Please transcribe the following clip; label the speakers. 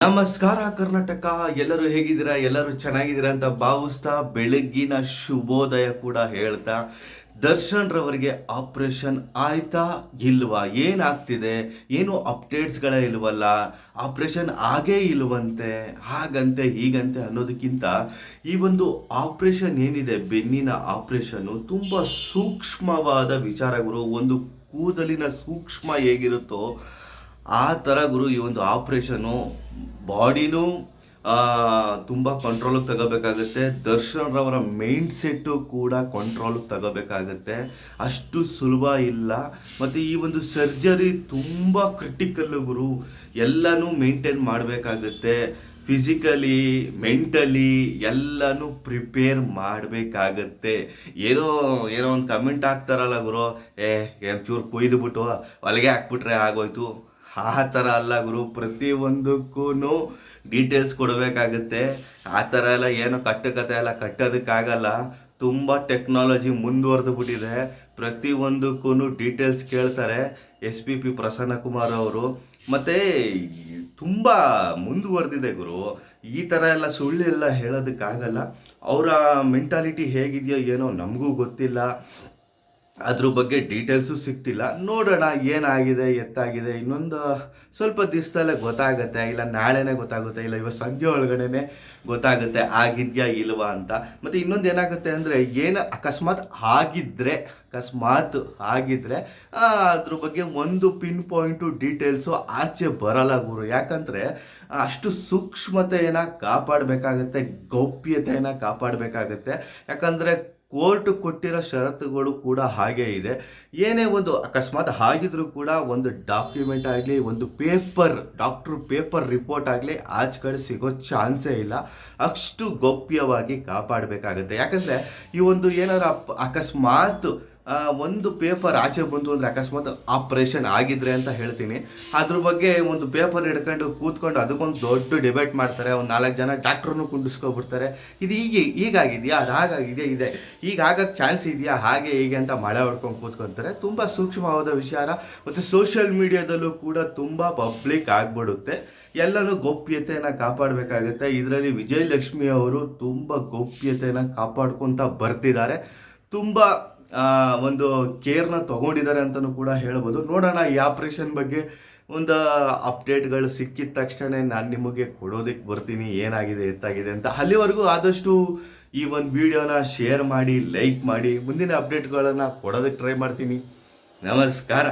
Speaker 1: ನಮಸ್ಕಾರ ಕರ್ನಾಟಕ. ಎಲ್ಲರೂ ಹೇಗಿದ್ದೀರಾ? ಎಲ್ಲರೂ ಚೆನ್ನಾಗಿದ್ದೀರಾ ಅಂತ ಭಾವಿಸ್ತಾ ಬೆಳಗ್ಗಿನ ಶುಭೋದಯ ಕೂಡ ಹೇಳ್ತಾ, ದರ್ಶನ್ ರವರಿಗೆ ಆಪರೇಷನ್ ಆಯ್ತಾ ಇಲ್ವಾ, ಏನಾಗ್ತಿದೆ, ಏನು ಅಪ್ಡೇಟ್ಸ್ಗಳ ಇಲ್ವಲ್ಲ, ಆಪರೇಷನ್ ಆಗೇ ಇಲ್ವಂತೆ, ಹಾಗಂತೆ ಹೀಗಂತೆ ಅನ್ನೋದಕ್ಕಿಂತ ಈ ಒಂದು ಆಪರೇಷನ್ ಏನಿದೆ, ಬೆನ್ನಿನ ಆಪರೇಷನ್ನು ತುಂಬ ಸೂಕ್ಷ್ಮವಾದ ವಿಚಾರ ಗುರು. ಒಂದು ಕೂದಲಿನ ಸೂಕ್ಷ್ಮ ಹೇಗಿರುತ್ತೋ ಆ ಥರ ಗುರು ಈ ಒಂದು ಆಪ್ರೇಷನು. ಬಾಡಿನೂ ತುಂಬ ಕಂಟ್ರೋಲಿಗೆ ತಗೋಬೇಕಾಗುತ್ತೆ. ದರ್ಶನ್ ರವರ ಮೈಂಡ್ ಸೆಟ್ಟು ಕೂಡ ಕಂಟ್ರೋಲಿಗೆ ತಗೋಬೇಕಾಗತ್ತೆ. ಅಷ್ಟು ಸುಲಭ ಇಲ್ಲ. ಮತ್ತು ಈ ಒಂದು ಸರ್ಜರಿ ತುಂಬ ಕ್ರಿಟಿಕಲ್ಲು ಗುರು. ಎಲ್ಲನೂ ಮೇಂಟೈನ್ ಮಾಡಬೇಕಾಗತ್ತೆ. ಫಿಸಿಕಲಿ, ಮೆಂಟಲಿ ಎಲ್ಲನೂ ಪ್ರಿಪೇರ್ ಮಾಡಬೇಕಾಗತ್ತೆ. ಏನೋ ಏನೋ ಒಂದು ಕಮೆಂಟ್ ಹಾಕ್ತಾರಲ್ಲ ಗುರು, ಚೂರು ಕೊಯ್ದುಬಿಟ್ಟು ಹೊಲಿಗೆ ಹಾಕ್ಬಿಟ್ರೆ ಆಗೋಯ್ತು, ಆ ಥರ ಅಲ್ಲ ಗುರು. ಪ್ರತಿಯೊಂದಕ್ಕೂ ಡೀಟೇಲ್ಸ್ ಕೊಡಬೇಕಾಗುತ್ತೆ. ಆ ಥರ ಎಲ್ಲ ಏನೋ ಕಟ್ಟುಕತೆ ಎಲ್ಲ ಕಟ್ಟೋದಕ್ಕಾಗಲ್ಲ. ತುಂಬ ಟೆಕ್ನಾಲಜಿ ಮುಂದುವರೆದು ಬಿಟ್ಟಿದೆ. ಪ್ರತಿಯೊಂದಕ್ಕೂ ಡೀಟೇಲ್ಸ್ ಕೇಳ್ತಾರೆ SP ಪ್ರಸನ್ನ ಕುಮಾರ್ ಅವರು. ಮತ್ತು ತುಂಬ ಮುಂದುವರೆದಿದೆ ಗುರು. ಈ ಥರ ಎಲ್ಲ ಸುಳ್ಳೆಲ್ಲ ಹೇಳೋದಕ್ಕಾಗಲ್ಲ. ಅವರ ಮೆಂಟಾಲಿಟಿ ಹೇಗಿದೆಯೋ ಏನೋ ನಮಗೂ ಗೊತ್ತಿಲ್ಲ. ಅದ್ರ ಬಗ್ಗೆ ಡೀಟೇಲ್ಸು ಸಿಗ್ತಿಲ್ಲ. ನೋಡೋಣ ಏನಾಗಿದೆ, ಎತ್ತಾಗಿದೆ. ಇನ್ನೊಂದು ಸ್ವಲ್ಪ ದಿವಸದಲ್ಲೇ ಗೊತ್ತಾಗುತ್ತೆ, ಇಲ್ಲ ನಾಳೆನೇ ಗೊತ್ತಾಗುತ್ತೆ, ಇಲ್ಲ ಇವತ್ತು ಸಂಜೆ ಒಳಗಡೆ ಗೊತ್ತಾಗುತ್ತೆ ಆಗಿದೆಯಾ ಇಲ್ವಾ ಅಂತ. ಮತ್ತು ಇನ್ನೊಂದು ಏನಾಗುತ್ತೆ ಅಂದರೆ, ಏನು ಅಕಸ್ಮಾತ್ ಆಗಿದ್ದರೆ ಅದ್ರ ಬಗ್ಗೆ ಒಂದು ಪಿನ್ ಪಾಯಿಂಟು ಡೀಟೇಲ್ಸು ಆಚೆ ಬರಲ್ಲ ಗುರು. ಯಾಕಂದರೆ ಅಷ್ಟು ಸೂಕ್ಷ್ಮತೆಯನ್ನು ಕಾಪಾಡಬೇಕಾಗತ್ತೆ, ಗೌಪ್ಯತೆಯನ್ನು ಕಾಪಾಡಬೇಕಾಗತ್ತೆ. ಯಾಕಂದರೆ ಕೋರ್ಟ್ ಕೊಟ್ಟಿರೋ ಷರತ್ತುಗಳು ಕೂಡ ಹಾಗೇ ಇದೆ. ಏನೇ ಒಂದು ಅಕಸ್ಮಾತ್ ಆಗಿದ್ರೂ ಕೂಡ ಒಂದು ಡಾಕ್ಯುಮೆಂಟ್ ಆಗಲಿ, ಒಂದು ಡಾಕ್ಟ್ರು ಪೇಪರ್ ರಿಪೋರ್ಟ್ ಆಗಲಿ ಆಚೆ ಕಡೆ ಸಿಗೋ ಚಾನ್ಸೇ ಇಲ್ಲ. ಅಷ್ಟು ಗೌಪ್ಯವಾಗಿ ಕಾಪಾಡಬೇಕಾಗತ್ತೆ. ಯಾಕಂದರೆ ಈ ಒಂದು ಏನಾದ್ರು ಅಕಸ್ಮಾತ್ ಒಂದು ಪೇಪರ್ ಆಚೆ ಬಂತು ಅಂದರೆ, ಅಕಸ್ಮಾತ್ ಆಪ್ರೇಷನ್ ಆಗಿದ್ರೆ ಅಂತ ಹೇಳ್ತೀನಿ, ಅದ್ರ ಬಗ್ಗೆ ಒಂದು ಪೇಪರ್ ಹಿಡ್ಕೊಂಡು ಕೂತ್ಕೊಂಡು ಅದಕ್ಕೊಂದು ದೊಡ್ಡ ಡಿಬೇಟ್ ಮಾಡ್ತಾರೆ. ಒಂದು 4 ಜನ ಡಾಕ್ಟ್ರನ್ನು ಕುಂಡಿಸ್ಕೊಬಿಡ್ತಾರೆ. ಇದು ಹೀಗಾಗಿದೆಯಾ, ಅದು ಹಾಗಾಗಿದೆ, ಈಗ ಆಗಕ್ಕೆ ಚಾನ್ಸ್ ಇದೆಯಾ, ಹಾಗೆ ಹೀಗೆ ಅಂತ ಮಳೆ ಹೊಡ್ಕೊಂಡು ಕೂತ್ಕೊತಾರೆ. ತುಂಬ ಸೂಕ್ಷ್ಮವಾದ ವಿಚಾರ. ಮತ್ತು ಸೋಷಿಯಲ್ ಮೀಡಿಯಾದಲ್ಲೂ ಕೂಡ ತುಂಬ ಪಬ್ಲಿಕ್ ಆಗಿಬಿಡುತ್ತೆ. ಎಲ್ಲನೂ ಗೌಪ್ಯತೆಯನ್ನು ಕಾಪಾಡಬೇಕಾಗುತ್ತೆ. ಇದರಲ್ಲಿ ವಿಜಯಲಕ್ಷ್ಮಿ ಅವರು ತುಂಬ ಗೌಪ್ಯತೆಯನ್ನು ಕಾಪಾಡ್ಕೊತ ಬರ್ತಿದ್ದಾರೆ. ತುಂಬ ಒಂದು ಕೇರ್ನ ತೊಗೊಂಡಿದ್ದಾರೆ ಅಂತಲೂ ಕೂಡ ಹೇಳ್ಬೋದು. ನೋಡೋಣ ಈ ಆಪ್ರೇಷನ್ ಬಗ್ಗೆ ಒಂದು ಅಪ್ಡೇಟ್ಗಳು ಸಿಕ್ಕಿದ ತಕ್ಷಣ ನಾನು ನಿಮಗೆ ಕೊಡೋದಕ್ಕೆ ಬರ್ತೀನಿ, ಏನಾಗಿದೆ ಎತ್ತಾಗಿದೆ ಅಂತ. ಅಲ್ಲಿವರೆಗೂ ಆದಷ್ಟು ಈ ಒಂದು ವಿಡಿಯೋನ ಶೇರ್ ಮಾಡಿ, ಲೈಕ್ ಮಾಡಿ, ಮುಂದಿನ ಅಪ್ಡೇಟ್ಗಳನ್ನು ಕೊಡೋದಕ್ಕೆ ಟ್ರೈ ಮಾಡ್ತೀನಿ. ನಮಸ್ಕಾರ.